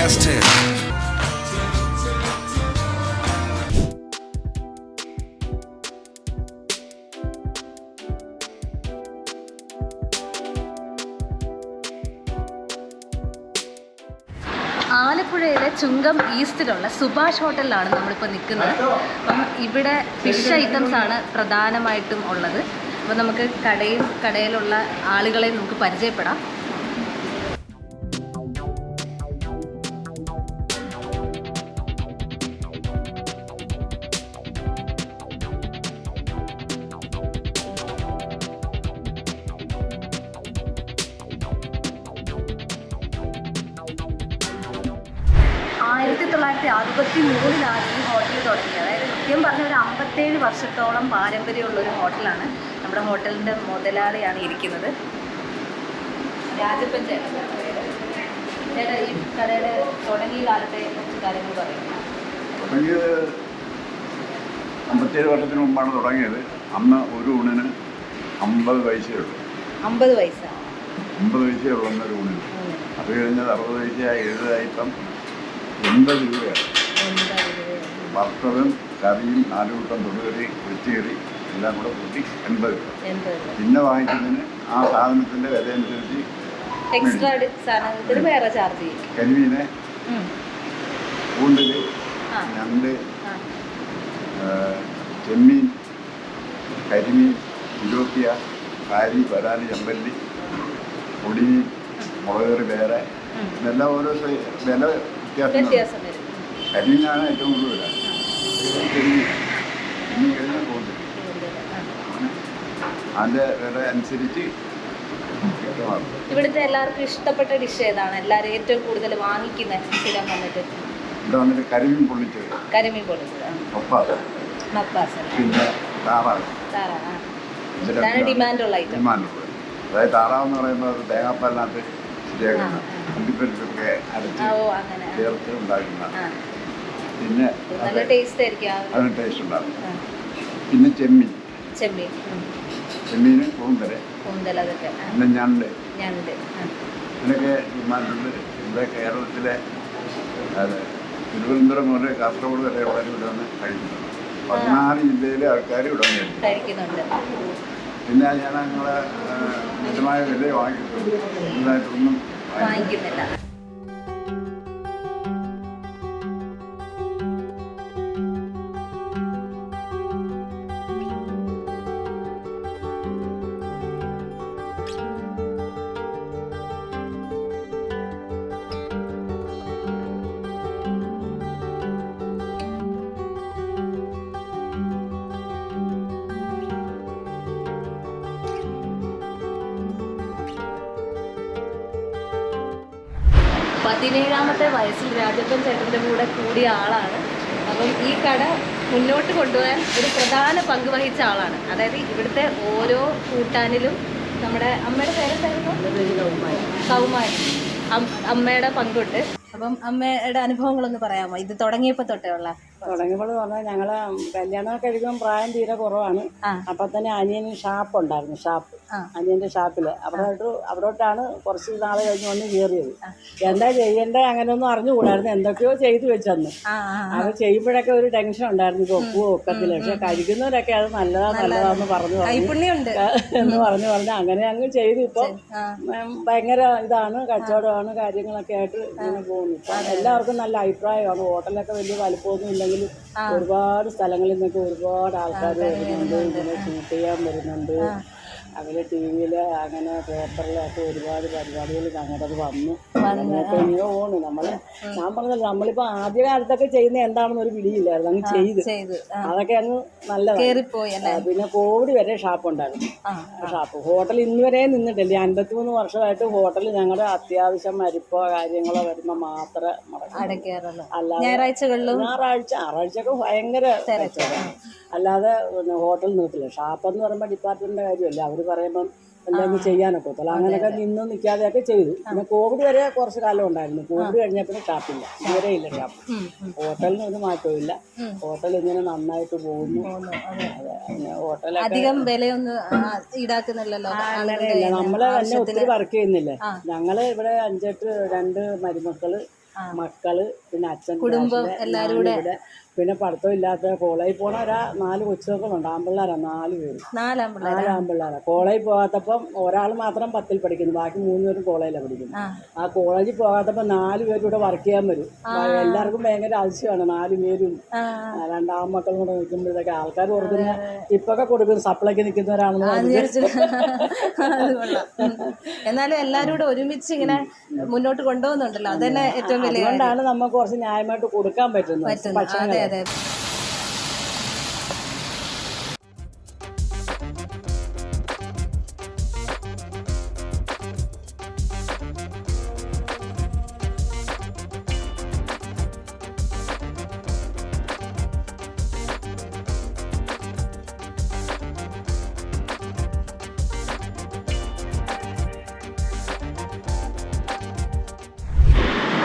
past tense. ആലപ്പുഴയിലെ ചുങ്കം ഈസ്റ്റിലുള്ള സുഭാഷ് ഹോട്ടലിലാണ് നമ്മളിപ്പോൾ നിൽക്കുന്നത്. അപ്പം ഇവിടെ ഫിഷ് ഐറ്റംസ് ആണ് പ്രധാനമായിട്ടും ഉള്ളത്. അപ്പോൾ നമുക്ക് കടയിലുള്ള ആളുകളെ നമുക്ക് പരിചയപ്പെടാം. 1963 ഈ ഹോട്ടൽ തുടങ്ങിയത്. അതായത് കൃത്യം പറഞ്ഞ ഒരു 57 വർഷത്തോളം പാരമ്പര്യമുള്ളൊരു ഹോട്ടലാണ്. നമ്മുടെ ഹോട്ടലിൻ്റെ മുതലാളിയാണ് ഇരിക്കുന്നത്, രാജപ്പൻ ചേട്ടൻ. ചേട്ടാ, ഈ കടയുടെ തുടങ്ങിയ കാലത്തെ കാര്യങ്ങൾ പറയുന്നത്? 57 വർഷത്തിന് മുമ്പാണ് തുടങ്ങിയത്. അന്ന് ഒരു ഊണിന് 50 പൈസയേ ഉള്ളൂ. 50 പൈസ 50 പൈസയേ ഉള്ളൊരു ഊണിന്. അത് കഴിഞ്ഞത് 60 പൈസയായി, 70 ഐറ്റം 80 രൂപയാണ്. വറുത്തതും കറിയും 4 കൂട്ടം തൊടുകറി, വെച്ചുകറി എല്ലാം കൂടെ കൂട്ടി 80 രൂപ. പിന്നെ വാങ്ങിക്കുന്നതിന് ആ സാധനത്തിൻ്റെ വില അനുസരിച്ച് എക്സ്ട്രാ സാധനത്തിന് വേറെ ചാർജ് ചെയ്യും. കരിമീന്, കൂന്തൽ, ഞണ്ട്, ചെമ്മീൻ, കരിമീൻ, തിലോപ്പിയ, കാരി, വരാല്, ചെമ്പല്ലി, പൊടിമീൻ, മുളകറി വേറെ, ഇതെല്ലാം ഓരോ വില വ്യത്യാസം വരും. കരിമീനാണ് ഏറ്റവും കൂടുതൽ വില. കരിമീൻ ഇനി കഴിഞ്ഞാൽ കൂന്തൽ, അതിൻ്റെ വില അനുസരിച്ച് വ്യക്തമാകും. ഇവിടുത്തെ എല്ലാവർക്കും ഇഷ്ടപ്പെട്ട ഡിഷ് ഏതാണ്? എല്ലാവരും ഏറ്റവും കൂടുതൽ വാങ്ങിക്കുന്ന സ്ഥിരം വന്നിട്ട്? ഇവിടെ വന്നിട്ട് കരിമീൻ പൊള്ളിച്ചത്, മപ്പാസ്, പിന്നെ താറാവ്. ഇതാണ് ഡിമാൻഡുള്ള ഐറ്റം. അതായത് താറാവെന്ന് പറയുമ്പോൾ അത് തേങ്ങാപ്പാലിനകത്ത് ശരിയാക്കുന്ന അണ്ടിപ്പരിപ്പൊക്കെ അരച്ച് ചേർത്ത് ഉണ്ടാക്കുന്ന, പിന്നെ നല്ല ടേസ്റ്റ് ആയിരിക്കും, അതിന് ടേസ്റ്റ് ഉണ്ടാകും. പിന്നെ ചെമ്മീൻ, ചെമ്മീന്, കൂന്തൽ, പിന്നെ ഞണ്ട്, ഇതിനൊക്കെ ഡിമാൻഡുണ്ട്. ഇവിടെ കേരളത്തിലെ തിരുവനന്തപുരം മുതൽ കാസർഗോഡ് വരെ ഉള്ളവർ ഇവിടെ വന്ന് കഴിക്കുന്നുണ്ട്. 14 ജില്ലയിലെ ആൾക്കാർ ഇവിടെ വന്ന് കഴിക്കുന്നുണ്ട്. പിന്നെ ഞാൻ ഞങ്ങളെ മിതമായ വില വാങ്ങിയിട്ടുണ്ട്, ഇതായിട്ടൊന്നും വാങ്ങിക്കുന്നില്ല. പതിനേഴാമത്തെ വയസ്സിൽ രാജപ്പൻ ചേട്ടൻ്റെ കൂടെ കൂടിയ ആളാണ്. അപ്പം ഈ കട മുന്നോട്ട് കൊണ്ടുപോകാൻ ഒരു പ്രധാന പങ്ക് വഹിച്ച ആളാണ്. അതായത് ഇവിടുത്തെ ഓരോ കൂട്ടാനിലും നമ്മുടെ അമ്മയുടെ പേരെന്തായിരുന്നു? കൗമാരി. അമ്മയുടെ പങ്കുണ്ട്. അപ്പം അമ്മയുടെ അനുഭവങ്ങളൊന്ന് പറയാമോ? ഇത് തുടങ്ങിയപ്പോൾ തൊട്ടേ ഉള്ള? തുടങ്ങിയപ്പോൾ പറഞ്ഞാൽ ഞങ്ങള് കല്യാണം കഴിക്കുമ്പോൾ പ്രായം തീരെ കുറവാണ്. അപ്പൊ തന്നെ അനിയന് ഷാപ്പ് ഉണ്ടായിരുന്നു. അനിയന്റെ ഷാപ്പില് അവിടോട്ടാണ് കുറച്ച് നാളെ കഴിഞ്ഞ് വന്ന് കയറിയത്. എന്താ ചെയ്യണ്ടേ അങ്ങനെയൊന്നും അറിഞ്ഞുകൂടായിരുന്നു. എന്തൊക്കെയോ ചെയ്തു വെച്ചന്ന്. അത് ചെയ്യുമ്പോഴൊക്കെ ഒരു ടെൻഷൻ ഉണ്ടായിരുന്നു, ഇത് ഒപ്പുവോ ഒക്കത്തില്ല. പക്ഷെ കഴിക്കുന്നവരൊക്കെ അത് നല്ലതാന്ന് പറഞ്ഞു അങ്ങനെ അങ്ങ് ചെയ്തു. ഇപ്പൊ ഭയങ്കര ഇതാണ്, കച്ചവടമാണ്, കാര്യങ്ങളൊക്കെ ആയിട്ട് ഇങ്ങനെ പോകുന്നു. എല്ലാവർക്കും നല്ല അഭിപ്രായമാണ്. ഹോട്ടലൊക്കെ വലിയ വലുപ്പമൊന്നും ഇല്ലെങ്കിലും ഒരുപാട് സ്ഥലങ്ങളിൽ നിന്നൊക്കെ ഒരുപാട് ആൾക്കാർ വരുന്നുണ്ട്, ഇതിനെ ഷൂട്ട് ചെയ്യാൻ വരുന്നുണ്ട്. അവര് TV-ൽ അങ്ങനെ പേപ്പറിലൊക്കെ ഒരുപാട് പരിപാടികൾ ഞങ്ങളത് വന്നു. അങ്ങനെയൊക്കെ ഇങ്ങനെ പോണു. ഞാൻ പറഞ്ഞല്ലോ, നമ്മളിപ്പോ ആദ്യ കാലത്തൊക്കെ ചെയ്യുന്ന എന്താണെന്ന് ഒരു പിടിയില്ലായിരുന്നു, അങ്ങ് ചെയ്ത് അതൊക്കെ അങ്ങ് നല്ലതാണ്. പിന്നെ കോവിഡ് വരെ ഷാപ്പ് ഉണ്ടായിരുന്നു. ഹോട്ടൽ ഇന്ന് വരെ നിന്നിട്ടില്ല. 53 വർഷമായിട്ട് ഹോട്ടൽ ഞങ്ങളുടെ അത്യാവശ്യം മരിപ്പോ കാര്യങ്ങളോ വരുമ്പോ മാത്രമേ അടയ്ക്കാറുള്ളൂ. അല്ലാതെ ഞായറാഴ്ചയൊക്കെ ഭയങ്കര അല്ലാതെ ഹോട്ടൽ നിർത്തില്ല. ഷാപ്പെന്ന് പറയുമ്പോൾ ഡിപ്പാർട്ട്മെന്റിന്റെ കാര്യമല്ല. അവർ പറയുമ്പം എന്തെങ്കിലും ചെയ്യാനൊക്കെ ഒത്തുള്ളൂ. അങ്ങനെയൊക്കെ നിന്നും നിൽക്കാതെയൊക്കെ ചെയ്തു. പിന്നെ കോവിഡ് വരെ കുറച്ച് കാലം ഉണ്ടായിരുന്നു. കോവിഡ് കഴിഞ്ഞപ്പോൾ ഷാപ്പില്ല, ഇതുവരെ ഇല്ല ഷാപ്പ്. ഹോട്ടലിന് ഒരു മാറ്റവും ഇല്ല. ഹോട്ടൽ ഇങ്ങനെ നന്നായിട്ട് പോകുന്നു. ഹോട്ടൽ അധികം വിലയൊന്നും ഈടാക്കുന്നില്ലല്ലോ. നമ്മളെ തന്നെ ഒത്തിരി വർക്ക് ചെയ്യുന്നില്ലേ. ഞങ്ങള് ഇവിടെ 5-8 2 മരുമക്കള് മക്കള്, പിന്നെ അച്ഛൻ, കുടുംബം എല്ലാവരും കൂടെ. ഇവിടെ പിന്നെ പഠിത്തം ഇല്ലാത്ത കോളേജിൽ പോണ 4 കൊച്ചുമക്കളുണ്ട്. ആൺപിള്ളേരാണ് 4 പേര്. 4 ആൺപിള്ളേരാണ്. കോളേജിൽ പോകാത്തപ്പം ഒരാൾ മാത്രം 10ൽ പഠിക്കുന്നു, ബാക്കി 3 പേരും കോളേജിലാണ് പഠിക്കുന്നത്. ആ കോളേജിൽ പോകാത്തപ്പം 4 പേരും ഇവിടെ വർക്ക് ചെയ്യാൻ വരും. എല്ലാവർക്കും ഭയങ്കര ആവശ്യമാണ് 4 പേരും. 2 ആൺമക്കളും കൂടെ നിൽക്കുമ്പോഴത്തേക്ക് ആൾക്കാർ ഓർക്കുന്ന ടിപ്പൊക്കെ കൊടുക്കും, സപ്ലൈക്ക് നിൽക്കുന്നവരാണെന്ന് വിചാരിച്ചു. എന്നാലും എല്ലാവരും കൂടെ ഒരുമിച്ച് ഇങ്ങനെ മുന്നോട്ട് കൊണ്ടുപോകുന്നുണ്ടല്ലോ, അതന്നെ ഏറ്റവും വലിയ. അതുകൊണ്ടാണ് നമുക്ക് കുറച്ച് ന്യായമായിട്ട് കൊടുക്കാൻ പറ്റുന്നത് ഭക്ഷണം. അതെ.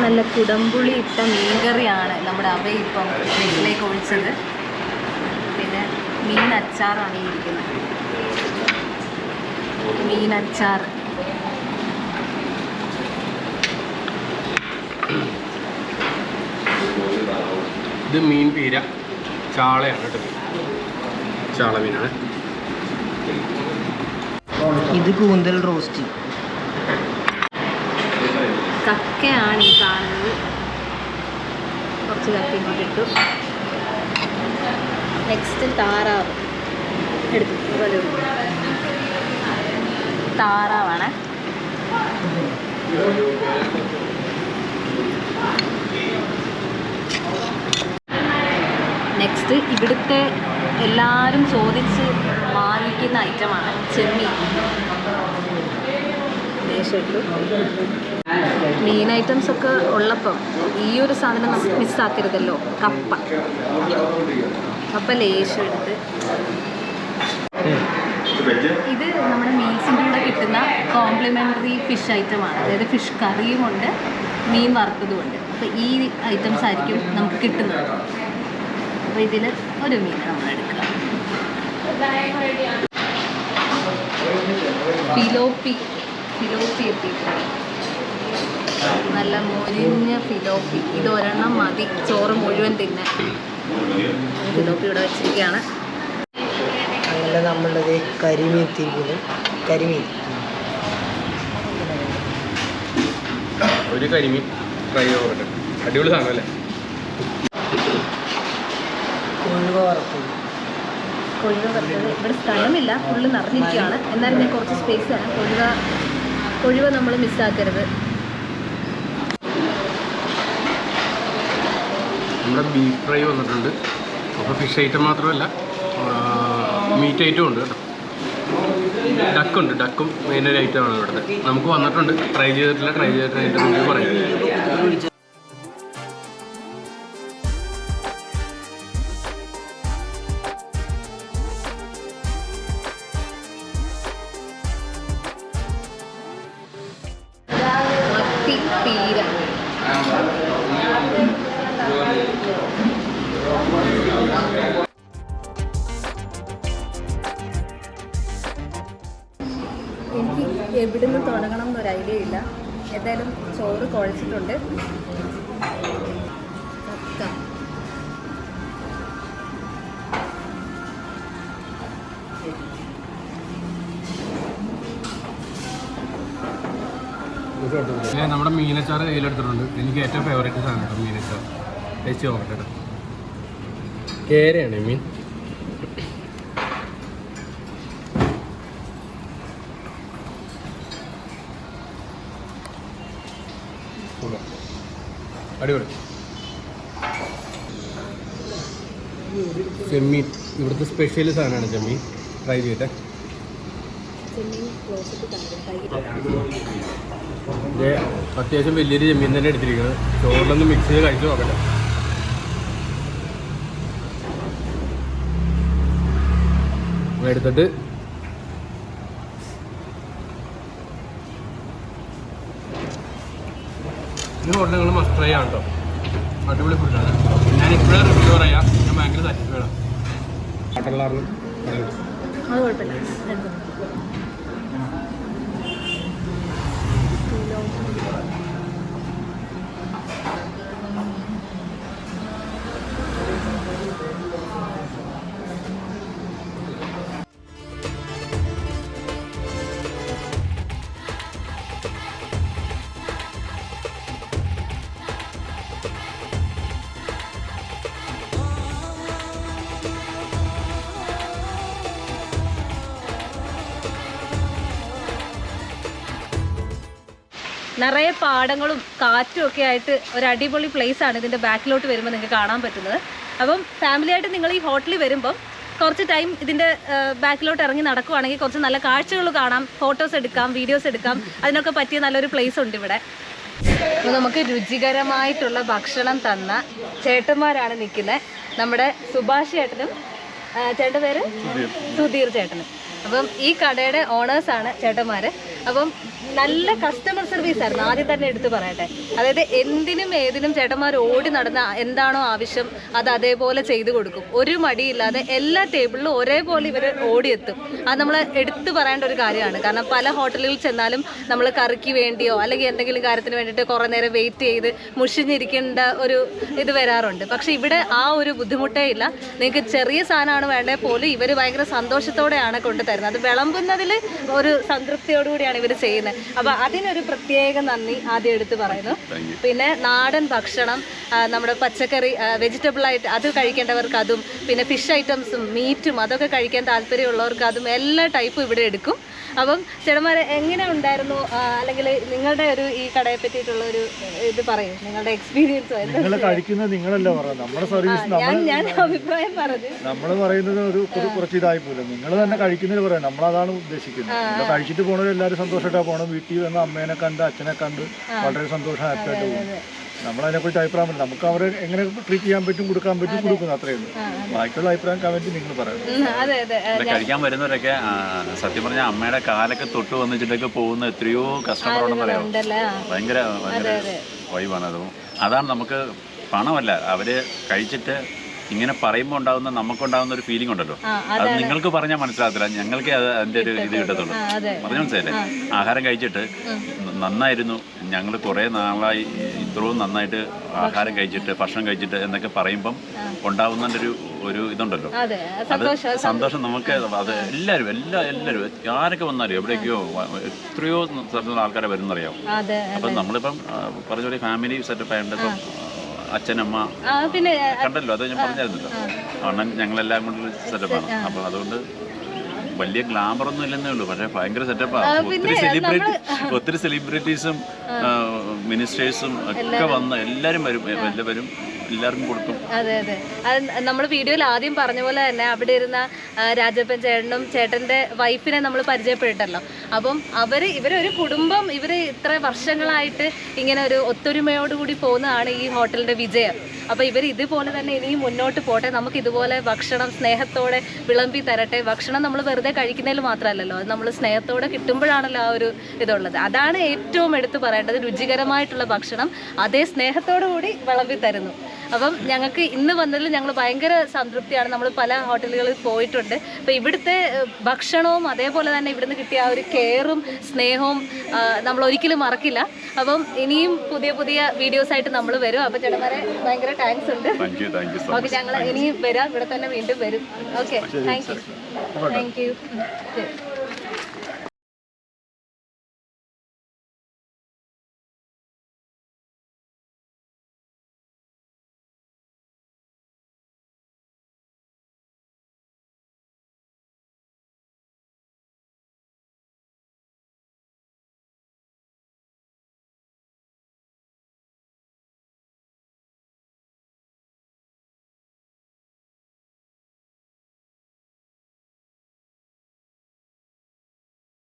നല്ല കുടംപുളി ഇട്ട മീൻകറിയാണ് നമ്മുടെ അവ ഇപ്പം വീട്ടിലേക്ക് ഒഴിച്ചത്. പിന്നെ മീൻ അച്ചാറാണ് ഈ ഇരിക്കുന്നത്. മീൻ അച്ചാർ. ഇത് മീൻ പീര ചാളയാണ് കേട്ടോ, ചാള മീനാണ്. ഇത് കൂന്തൽ റോസ്റ്റ്. കക്കയാണ് ഈ കാണുന്നത്. കുറച്ച് കക്ക ഇങ്ങോട്ട് ഇട്ടു. നെക്സ്റ്റ് താറാവ് എടുത്തു. താറാവാണ്. നെക്സ്റ്റ് ഇവിടുത്തെ എല്ലാവരും ചോദിച്ച് വാങ്ങിക്കുന്ന ഐറ്റമാണ് ചെമ്മീൻ. ദേശത്തു മീൻ ഐറ്റംസ് ഒക്കെ ഉള്ളപ്പം ഈ ഒരു സാധനം നമുക്ക് മിസ്സാക്കരുതല്ലോ. കപ്പ ലേശം എടുത്ത്. ഇത് നമ്മുടെ മീൽസിൻ്റെ കൂടെ കിട്ടുന്ന കോംപ്ലിമെൻ്ററി ഫിഷ് ഐറ്റമാണ്. അതായത് ഫിഷ് കറിയുമുണ്ട്, മീൻ വറുത്തതുമുണ്ട്. അപ്പോൾ ഈ ഐറ്റംസ് ആയിരിക്കും നമുക്ക് കിട്ടുന്നത്. അപ്പോൾ ഇതിൽ ഒരു മീൻ നമ്മൾ എടുക്കുക. ഫിലോപ്പി എത്തിയിട്ടുണ്ട്. നല്ല മൊരിഞ്ഞ ഫിലോപ്പി. ഇത് ഒരെണ്ണം മതി ചോറ് മുഴുവൻ തിന്നാൻ. ഫിലോപ്പി ഇവിടെ വെച്ചിരിക്കുകയാണ്. അങ്ങനെ നമ്മളുടെ കരിമീൻ എത്തിയിരിക്കുന്നത്. കരിമീൻ ഒരു കരിമീൻ ഫ്രൈ ചെയ്തിട്ട് അടിപൊളി സാധനം അല്ലേ. കൊഴുവ വറുത്തത്. ഇവിടെ സ്ഥലമില്ല, ഫുള്ള് നിറഞ്ഞിരിക്കുകയാണ്. എന്നാലും ഞാൻ കുറച്ച് സ്പേസ് തരാം. കൊഴുവ നമ്മൾ മിസ്സാക്കരുത്. നമ്മുടെ ബീഫ് ഫ്രൈ വന്നിട്ടുണ്ട്. അപ്പോൾ ഫിഷ് ഐറ്റം മാത്രമല്ല മീറ്റ് ഐറ്റം ഉണ്ട് കേട്ടോ. ഡക്കുണ്ട്. ഡക്കും മെയിനൊരു ഐറ്റമാണ് ഇവിടുത്തെ. നമുക്ക് വന്നിട്ടുണ്ട്, ട്രൈ ചെയ്തിട്ടില്ല. ട്രൈ ചെയ്തിട്ട് അതിൻ്റെ റിവ്യൂ പറയും. പീര എനിക്ക് എവിടുന്ന് തുടങ്ങണം എന്നൊരു ഐഡിയ ഇല്ല. എന്തായാലും ചോറ് കുഴച്ചിട്ടുണ്ട്. കക്ക നമ്മുടെ മീനച്ചാർ കയ്യിലെടുത്തിട്ടുണ്ട്. എനിക്ക് ഏറ്റവും ഫേവറേറ്റ് സാധനം കേട്ടോ മീനച്ചാർ. കഴിച്ച് നോക്കട്ടെ. കേരയാണ് മീൻ. അടിപൊളി. ചെമ്മീൻ ഇവിടുത്തെ സ്പെഷ്യൽ സാധനമാണ് ചെമ്മീൻ. ട്രൈ ചെയ്തേ. അത്യാവശ്യം വലിയൊരു ചെമ്മീൻ തന്നെ എടുത്തിരിക്കുന്നത്. ചോറിലൊന്ന് മിക്സ് ചെയ്ത് കഴിച്ച് നോക്കട്ടെ. എടുത്തിട്ട് ഈ ഹോട്ടൽ നിങ്ങൾ മസ്റ്റ് ട്രൈ ആണ് കേട്ടോ. അടിപൊളി ഫുഡാണ്. ഞാൻ ഇപ്പോഴേ റിവ്യൂ പറയാം. ഞാൻ ഭയങ്കര സാറ്റിസ്ഫൈഡ് ആണ്. ഹോട്ടലിലായിരുന്നു അത് കുഴപ്പമില്ല. നിറയെ പാടങ്ങളും കാറ്റും ഒക്കെ ആയിട്ട് ഒരു അടിപൊളി പ്ലേസാണ് ഇതിൻ്റെ ബാക്കിലോട്ട് വരുമ്പോൾ നിങ്ങൾക്ക് കാണാൻ പറ്റുന്നത്. അപ്പം ഫാമിലിയായിട്ട് നിങ്ങൾ ഈ ഹോട്ടലിൽ വരുമ്പം കുറച്ച് ടൈം ഇതിൻ്റെ ബാക്കിലോട്ട് ഇറങ്ങി നടക്കുവാണെങ്കിൽ കുറച്ച് നല്ല കാഴ്ചകൾ കാണാം, ഫോട്ടോസ് എടുക്കാം, വീഡിയോസ് എടുക്കാം, അതിനൊക്കെ പറ്റിയ നല്ലൊരു പ്ലേസ് ഉണ്ട് ഇവിടെ. അപ്പോൾ നമുക്ക് രുചികരമായിട്ടുള്ള ഭക്ഷണം തന്ന ചേട്ടന്മാരാണ് നിൽക്കുന്നത്. നമ്മുടെ സുഭാഷ് ചേട്ടനും ചേട്ടൻ്റെ പേര് സുധീർ ചേട്ടനും. അപ്പം ഈ കടയുടെ ഓണേഴ്സാണ് ചേട്ടന്മാർ. അപ്പം നല്ല കസ്റ്റമർ സർവീസ് ആയിരുന്നു, ആദ്യം തന്നെ എടുത്ത് പറയട്ടെ. അതായത് എന്തിനും ഏതിനും ചേട്ടന്മാർ ഓടി നടന്ന എന്താണോ ആവശ്യം അത് അതേപോലെ ചെയ്തു കൊടുക്കും. ഒരു മടിയില്ലാതെ എല്ലാ ടേബിളിലും ഒരേപോലെ ഇവർ ഓടിയെത്തും. അത് നമ്മൾ എടുത്തു പറയേണ്ട ഒരു കാര്യമാണ്. കാരണം പല ഹോട്ടലുകളിൽ ചെന്നാലും നമ്മൾ കറിക്ക് വേണ്ടിയോ അല്ലെങ്കിൽ എന്തെങ്കിലും കാര്യത്തിന് വേണ്ടിയിട്ട് കുറേ നേരം വെയിറ്റ് ചെയ്ത് മുഷിഞ്ഞിരിക്കേണ്ട ഒരു ഇത് വരാറുണ്ട്. പക്ഷേ ഇവിടെ ആ ഒരു ബുദ്ധിമുട്ടേ ഇല്ല. നിങ്ങൾക്ക് ചെറിയ സാധനമാണ് വേണ്ടത് പോലും ഇവർ ഭയങ്കര സന്തോഷത്തോടെയാണ് കൊണ്ടുതരുന്നത്. അത് വിളമ്പുന്നതിൽ ഒരു സംതൃപ്തിയോടുകൂടിയാണ് ഇവർ ചെയ്യുന്നത്. അപ്പോൾ അതിനൊരു പ്രത്യേക നന്ദി ആദ്യം എടുത്ത് പറയുന്നു. പിന്നെ നാടൻ ഭക്ഷണം, നമ്മുടെ പച്ചക്കറി വെജിറ്റബിളായിട്ട് അത് കഴിക്കേണ്ടവർക്ക് അതും, പിന്നെ ഫിഷ് ഐറ്റംസും മീറ്റും അതൊക്കെ കഴിക്കാൻ താല്പര്യമുള്ളവർക്ക് അതും എല്ലാ ടൈപ്പും ഇവിടെ എടുക്കും. അപ്പം ചേട്ടന്മാരെ എങ്ങനെ ഉണ്ടായിരുന്നു, അല്ലെങ്കിൽ നിങ്ങളുടെ ഒരു ഈ കടയെ പറ്റിയിട്ടുള്ള ഒരു ഇത് പറയും, നിങ്ങളുടെ എക്സ്പീരിയൻസ്. നിങ്ങൾ കഴിക്കുന്നത് നിങ്ങളല്ല പറയുന്നത്, നമ്മുടെ സർവീസ് ഞാൻ അഭിപ്രായം പറഞ്ഞു. നമ്മൾ പറയുന്നത് ഒരു കുറച്ച് ഇതായി പോലും നിങ്ങൾ തന്നെ കഴിക്കുന്നത് പറയാം. നമ്മളതാണ് ഉദ്ദേശിക്കുന്നത്. നമ്മൾ കഴിച്ചിട്ട് പോണവരെല്ലാവരും സന്തോഷമായിട്ടാണ് പോകണം. വീട്ടിൽ വന്ന് അമ്മേനെ കണ്ട് അച്ഛനെ കണ്ട് വളരെ സന്തോഷം ഹാപ്പിയായിട്ട് പോകും. നമ്മളതിനെക്കുറിച്ച് അഭിപ്രായം പറയും. നമുക്ക് അവരെ എങ്ങനെ ട്രീറ്റ് ചെയ്യാൻ പറ്റും, കൊടുക്കാൻ പറ്റും, കൊടുക്കുന്നു, അത്രയേ ഉള്ളൂ. ബാക്കിയുള്ള അഭിപ്രായം കമന്റ് നിങ്ങൾ പറയാം. കഴിക്കാൻ വരുന്നവരൊക്കെ സത്യം പറഞ്ഞാൽ അമ്മയുടെ കാലൊക്കെ തൊട്ട് വന്നിട്ടൊക്കെ പോകുന്ന എത്രയോ കസ്റ്റമർ ഉണ്ടെന്ന് പറയാം. ഭയങ്കര വൈബാണ്. അതാണ് നമുക്ക് പണമല്ല, അവര് കഴിച്ചിട്ട് ഇങ്ങനെ പറയുമ്പോൾ ഉണ്ടാകുന്ന നമുക്കുണ്ടാകുന്ന ഒരു ഫീലിംഗ് ഉണ്ടല്ലോ, അത് നിങ്ങൾക്ക് പറഞ്ഞാൽ മനസ്സിലാകത്തില്ല, ഞങ്ങൾക്ക് അതിന്റെ ഒരു ഇത് കിട്ടത്തുള്ളൂ. പറഞ്ഞു മനസ്സിലല്ലേ? ആഹാരം കഴിച്ചിട്ട് നന്നായിരുന്നു, ഞങ്ങൾ കുറേ നാളായി ഇത്രയും നന്നായിട്ട് ആഹാരം കഴിച്ചിട്ട് ഭക്ഷണം കഴിച്ചിട്ട് എന്നൊക്കെ പറയുമ്പം ഉണ്ടാവുന്നതിൻ്റെ ഒരു ഇതുണ്ടല്ലോ, അത് സന്തോഷം. നമുക്ക് അത് എല്ലാവരും ആരൊക്കെ വന്നാലും എവിടേക്കോ എത്രയോ സ്ഥലത്തുള്ള ആൾക്കാരെ വരുന്നറിയാവും. അപ്പം നമ്മളിപ്പം പറഞ്ഞ പോലെ ഫാമിലി സെറ്റപ്പ് ആയതുകൊണ്ട് ഇപ്പം അച്ഛനമ്മ പിന്നെ കണ്ടല്ലോ, അത് ഞാൻ പറഞ്ഞായിരുന്നല്ലോ. അണ്ണൻ ഞങ്ങളെല്ലാം കൊണ്ട് സെറ്റപ്പാണ്. അപ്പം അതുകൊണ്ട് വലിയ ഗ്ലാമർ ഒന്നും ഇല്ലെന്നേ ഉള്ളൂ, പക്ഷേ ഭയങ്കര സെറ്റപ്പാണ്. ഒത്തിരി സെലിബ്രിറ്റീസും മിനിസ്റ്റേഴ്സും ഒക്കെ വന്ന് എല്ലാവരും വരും, എല്ലാവർക്കും കൊടുക്കും. അതെ അതെ, അത് നമ്മൾ വീഡിയോയിൽ ആദ്യം പറഞ്ഞ പോലെ തന്നെ അവിടെ ഇരുന്ന രാജപ്പൻ ചേട്ടനും ചേട്ടൻ്റെ വൈഫിനെ നമ്മൾ പരിചയപ്പെട്ടല്ലോ. അപ്പം ഇവരൊരു കുടുംബം, ഇവർ ഇത്ര വർഷങ്ങളായിട്ട് ഇങ്ങനെ ഒരു ഒത്തൊരുമയോടുകൂടി പോകുന്നതാണ് ഈ ഹോട്ടലിൻ്റെ വിജയം. അപ്പോൾ ഇവർ ഇതുപോലെ തന്നെ ഇനിയും മുന്നോട്ട് പോട്ടെ, നമുക്ക് ഇതുപോലെ ഭക്ഷണം സ്നേഹത്തോടെ വിളമ്പി തരട്ടെ. ഭക്ഷണം നമ്മൾ വെറുതെ കഴിക്കുന്നതിൽ മാത്രമല്ലല്ലോ, അത് നമ്മൾ സ്നേഹത്തോടെ കിട്ടുമ്പോഴാണല്ലോ ആ ഒരു ഇതുള്ളത്. അതാണ് ഏറ്റവും എടുത്തു പറയേണ്ടത്. രുചികരമായിട്ടുള്ള ഭക്ഷണം അതേ സ്നേഹത്തോടു കൂടി വിളമ്പി തരുന്നു. അപ്പം ഞങ്ങൾക്ക് ഇന്ന് വന്നതിൽ ഞങ്ങൾ ഭയങ്കര സംതൃപ്തിയാണ്. നമ്മൾ പല ഹോട്ടലുകളിൽ പോയിട്ടുണ്ട്. അപ്പോൾ ഇവിടുത്തെ ഭക്ഷണവും അതേപോലെ തന്നെ ഇവിടുന്ന് കിട്ടിയ ആ ഒരു കെയറും സ്നേഹവും നമ്മൾ ഒരിക്കലും മറക്കില്ല. അപ്പം ഇനിയും പുതിയ പുതിയ വീഡിയോസായിട്ട് നമ്മൾ വരും. അപ്പോൾ ചേട്ടന്മാരെ ഭയങ്കര താങ്ക്സ് ഉണ്ട്. ഓക്കെ, ഞങ്ങൾ ഇനിയും വരാം, ഇവിടെ തന്നെ വീണ്ടും വരും. Okay, thank you.